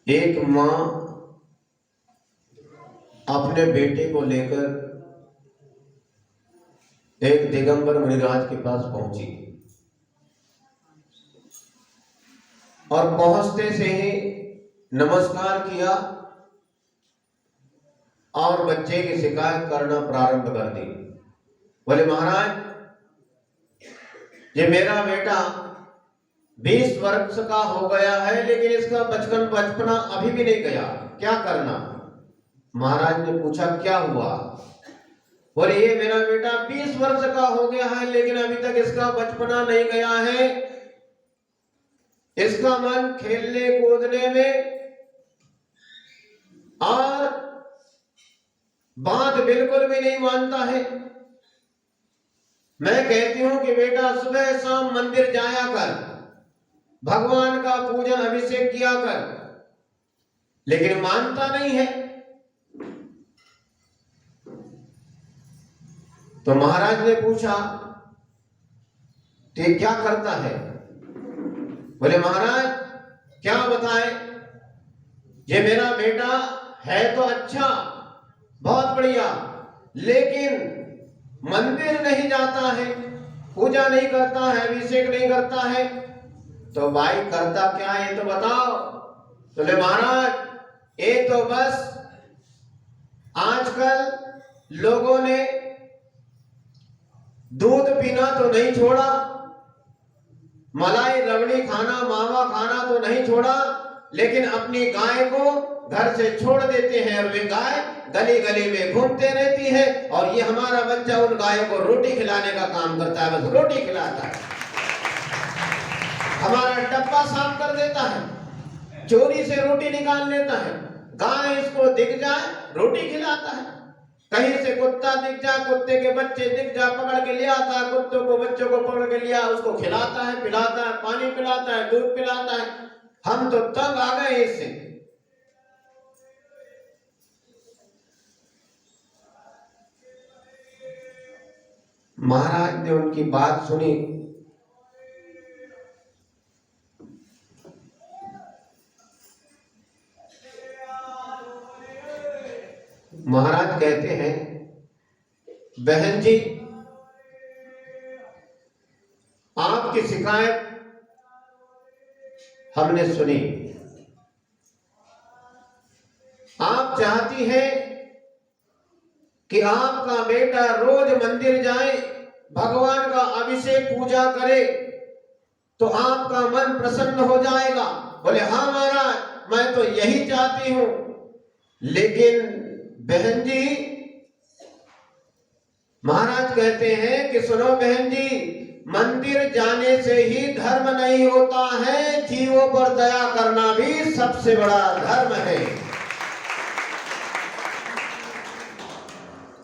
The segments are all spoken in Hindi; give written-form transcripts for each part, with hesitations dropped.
एक माँ अपने बेटे को लेकर एक दिगंबर मुनिराज के पास पहुंची और पहुंचते से ही नमस्कार किया और बच्चे की शिकायत करना प्रारंभ कर दी। बोले महाराज, ये मेरा बेटा 20 वर्ष का हो गया है, लेकिन इसका बचपना अभी भी नहीं गया, क्या करना? महाराज ने पूछा क्या हुआ? बोले ये मेरा बेटा 20 वर्ष का हो गया है, लेकिन अभी तक इसका बचपना नहीं गया है। इसका मन खेलने कूदने में और बात बिल्कुल भी नहीं मानता है। मैं कहती हूं कि बेटा सुबह शाम मंदिर जाया कर, भगवान का पूजन अभिषेक किया कर, लेकिन मानता नहीं है। तो महाराज ने पूछा तो क्या करता है? बोले महाराज क्या बताए, ये मेरा बेटा है तो अच्छा, बहुत बढ़िया, लेकिन मंदिर नहीं जाता है, पूजा नहीं करता है, अभिषेक नहीं करता है। तो भाई करता क्या है तो बताओ। तो ले महाराज ये तो बस आजकल लोगों ने दूध पीना तो नहीं छोड़ा, मलाई रबड़ी खाना, मावा खाना तो नहीं छोड़ा, लेकिन अपनी गाय को घर से छोड़ देते हैं और वे गाय गली गली में घूमते रहती है और ये हमारा बच्चा उन गायों को रोटी खिलाने का काम करता है, बस रोटी खिलाता है, हमारा डब्बा साफ कर देता है, चोरी से रोटी निकाल लेता है, गाय इसको दिख जाए रोटी खिलाता है, कहीं से कुत्ता दिख जाए, कुत्ते के बच्चे दिख जाए, पकड़ के ले आता है, कुत्तों को बच्चों को पकड़ के लिया, उसको खिलाता है, पिलाता है, पानी पिलाता है, दूध पिलाता है। हम तो तंग आ गए इससे। महाराज ने उनकी बात सुनी। महाराज कहते हैं बहन जी, आपकी शिकायत हमने सुनी, आप चाहती हैं कि आपका बेटा रोज मंदिर जाए, भगवान का अभिषेक पूजा करे तो आपका मन प्रसन्न हो जाएगा। बोले हाँ महाराज मैं तो यही चाहती हूं, लेकिन बहन जी, महाराज कहते हैं कि सुनो बहन जी, मंदिर जाने से ही धर्म नहीं होता है, जीवों पर दया करना भी सबसे बड़ा धर्म है।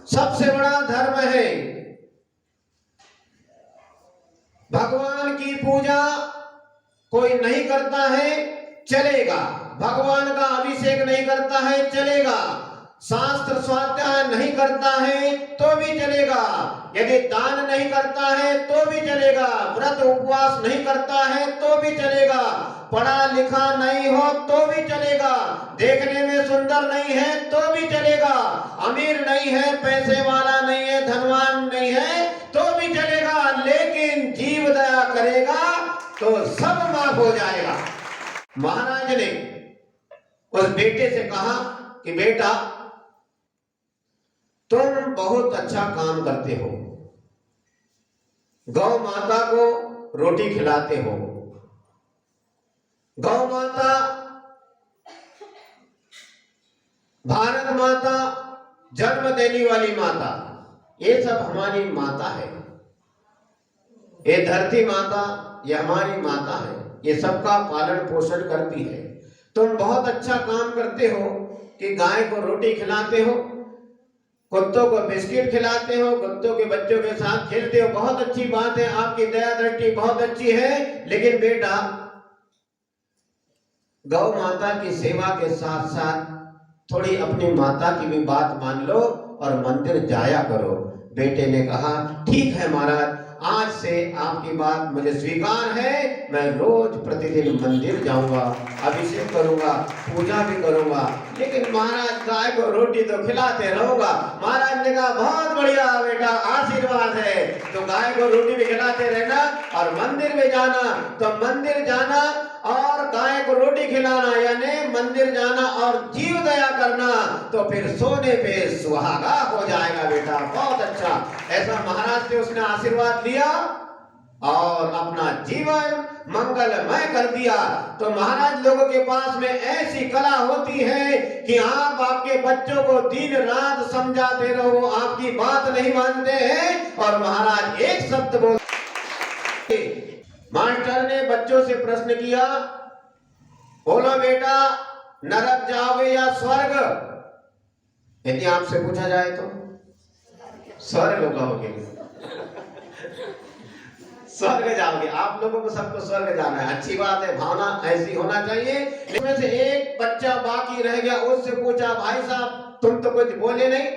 सबसे बड़ा धर्म है। भगवान की पूजा कोई नहीं करता है चलेगा, भगवान का अभिषेक नहीं करता है चलेगा, शास्त्र स्वाध्याय नहीं करता है तो भी चलेगा, यदि दान नहीं करता है तो भी चलेगा, व्रत उपवास नहीं करता है तो भी चलेगा, पढ़ा लिखा नहीं हो तो भी चलेगा, देखने में सुंदर नहीं है तो भी चलेगा, अमीर नहीं है, पैसे वाला नहीं है, धनवान नहीं है तो भी चलेगा, लेकिन जीव दया करेगा तो सब माफ हो जाएगा। महाराज ने उस बेटे से कहा कि बेटा तुम बहुत अच्छा काम करते हो, गौ माता को रोटी खिलाते हो, गौ माता, भारत माता, जन्म देने वाली माता, ये सब हमारी माता है, ये धरती माता ये हमारी माता है, ये सबका पालन पोषण करती है। तुम बहुत अच्छा काम करते हो कि गाय को रोटी खिलाते हो, कुत्तों को बिस्किट खिलाते हो, कुत्तों के बच्चों के साथ खेलते हो, बहुत अच्छी बात है, आपकी दया दृष्टि बहुत अच्छी है, लेकिन बेटा गौ माता की सेवा के साथ साथ थोड़ी अपनी माता की भी बात मान लो और मंदिर जाया करो। बेटे ने कहा ठीक है महाराज, आज से आपकी बात मुझे स्वीकार है, मैं रोज प्रतिदिन मंदिर जाऊंगा, अभिषेक करूंगा, पूजा भी करूंगा, लेकिन महाराज गाय को रोटी तो खिलाते रहूंगा। महाराज ने कहा बहुत बढ़िया बेटा, आशीर्वाद है, तो गाय को रोटी भी खिलाते रहना और मंदिर में जाना। तो मंदिर जाना और गाय को रोटी खिलाना यानी मंदिर जाना और जीव दया करना, तो फिर सोने पे सुहागा हो जाएगा बेटा। बहुत अच्छा, ऐसा महाराज से उसने आशीर्वाद लिया और अपना जीवन मंगलमय कर दिया। तो महाराज लोगों के पास में ऐसी कला होती है कि आप आपके बच्चों को दिन रात समझाते रहो, आपकी बात नहीं मानते हैं और महाराज एक शब्द बोल। मास्टर ने बच्चों से प्रश्न किया, बोलो बेटा नरक जाओगे या स्वर्ग? यदि आपसे पूछा जाए तो स्वर्ग जाओगे, स्वर्ग जाओगे। आप लोगों को सबको स्वर्ग जाना है, अच्छी बात है, भावना ऐसी होना चाहिए। इसमें से एक बच्चा बाकी रह गया, उससे पूछा भाई साहब तुम तो कुछ बोले नहीं,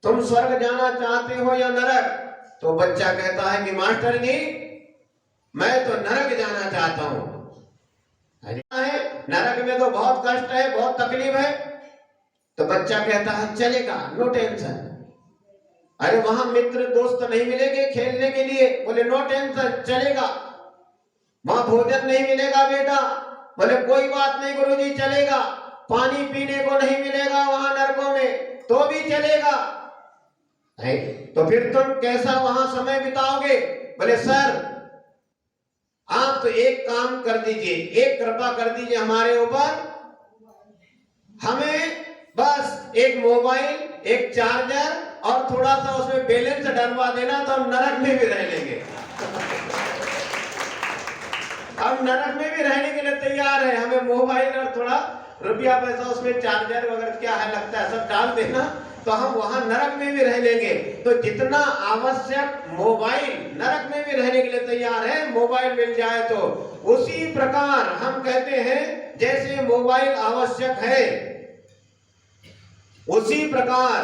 तुम स्वर्ग जाना चाहते हो या नरक? तो बच्चा कहता है कि मास्टर जी मैं तो नरक जाना चाहता हूं। नरक में तो बहुत कष्ट है, बहुत तकलीफ है। तो बच्चा कहता है चलेगा, नो टेंशन। अरे वहां मित्र दोस्त नहीं मिलेंगे खेलने के लिए? बोले नो टेंशन, चलेगा। वहां भोजन नहीं मिलेगा बेटा? बोले कोई बात नहीं गुरुजी, चलेगा। पानी पीने को नहीं मिलेगा वहां नरकों में, तो भी चलेगा। है तो फिर तुम कैसा वहां समय बिताओगे? बोले सर आप तो एक काम कर दीजिए, एक कृपा कर दीजिए हमारे ऊपर, हमें बस एक मोबाइल, एक चार्जर और थोड़ा सा उसमें बैलेंस डलवा देना, तो हम नरक में भी रह लेंगे। हम नरक में भी रहने के लिए तैयार है, हमें मोबाइल और थोड़ा रुपया पैसा उसमें चार्जर वगैरह क्या है लगता है सब डाल देना, तो हम वहां नरक में भी रह लेंगे। तो जितना आवश्यक मोबाइल नरक में भी रहने के लिए तैयार है, मोबाइल मिल जाए तो। उसी प्रकार हम कहते हैं जैसे मोबाइल आवश्यक है, उसी प्रकार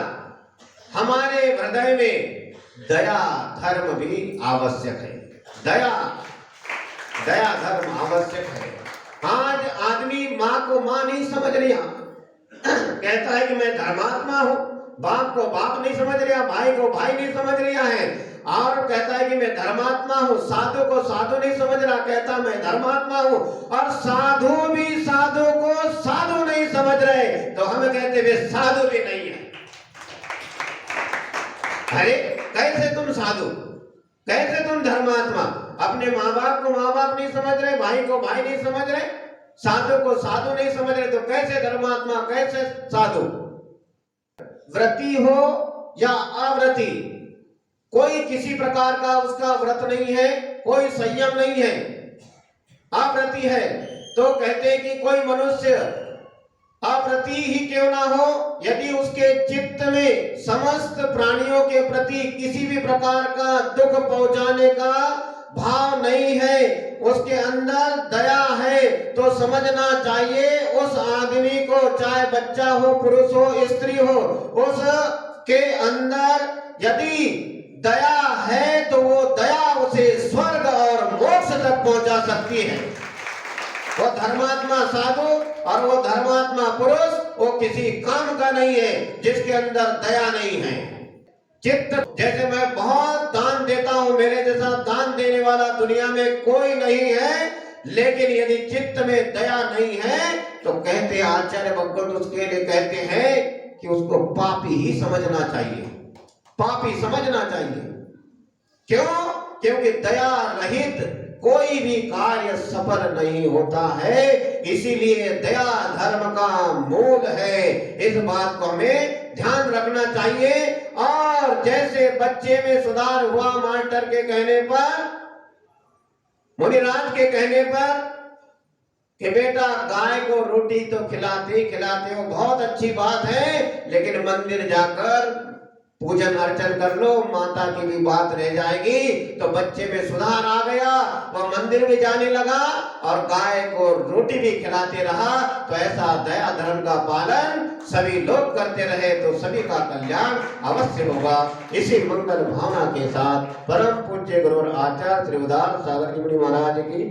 हमारे हृदय में दया धर्म भी आवश्यक है। दया धर्म आवश्यक है। आज आदमी माँ को माँ नहीं समझ रहा, कहता है कि मैं धर्मात्मा हूं, बाप को बाप नहीं समझ रहा, भाई को भाई नहीं समझ रहा है, और कहता है कि मैं धर्मात्मा हूं। साधु को साधु नहीं समझ रहा, कहता मैं धर्मात्मा हूं। और साधु भी साधु को साधु नहीं समझ रहे, तो हम कहते वे साधु भी नहीं है। अरे कैसे तुम साधु, कैसे तुम धर्मात्मा? अपने माँ बाप को माँ बाप नहीं समझ रहे, भाई को भाई नहीं समझ रहे, साधु को साधु नहीं समझ रहे, तो कैसे धर्मात्मा, कैसे साधु? व्रती हो या अव्रती, कोई किसी प्रकार का उसका व्रत नहीं है, कोई संयम नहीं है, अव्रती है। तो कहते हैं कि कोई मनुष्य अव्रती ही क्यों ना हो, यदि उसके चित्त में समस्त प्राणियों के प्रति किसी भी प्रकार का दुख पहुंचाने का भाव नहीं है, उसके अंदर दया है, तो समझना चाहिए उस आदमी को, चाहे बच्चा हो, पुरुष हो, स्त्री हो, उसके अंदर यदि दया है तो वो दया उसे स्वर्ग और मोक्ष तक पहुंचा सकती है। वो धर्मात्मा साधु और वो धर्मात्मा पुरुष वो किसी काम का नहीं है जिसके अंदर दया नहीं है। चित्त, जैसे मैं बहुत दान देता हूं, मेरे जैसा दान देने वाला दुनिया में कोई नहीं है, लेकिन यदि चित्त में दया नहीं है तो कहते आचार्य भगवत उसके लिए कहते हैं कि उसको पापी ही समझना चाहिए, पापी समझना चाहिए। क्यों? क्योंकि दया रहित कोई भी कार्य सफल नहीं होता है, इसीलिए दया धर्म का मूल है। इस बात को हमें ध्यान रखना चाहिए। और जैसे बच्चे में सुधार हुआ मास्टर के कहने पर, मुनिराज के कहने पर कि बेटा गाय को रोटी तो खिलाते हो, बहुत अच्छी बात है, लेकिन मंदिर जाकर पूजन अर्चन कर लो, माता की भी बात रह जाएगी। तो बच्चे में सुधार आ गया, वह मंदिर में जाने लगा और गाय को रोटी भी खिलाते रहा। तो ऐसा दया धर्म का पालन सभी लोग करते रहे तो सभी का कल्याण अवश्य होगा। इसी मंगल भावना के साथ परम पूज्य गुरु आचार्य श्री उदार सागर जी महाराज की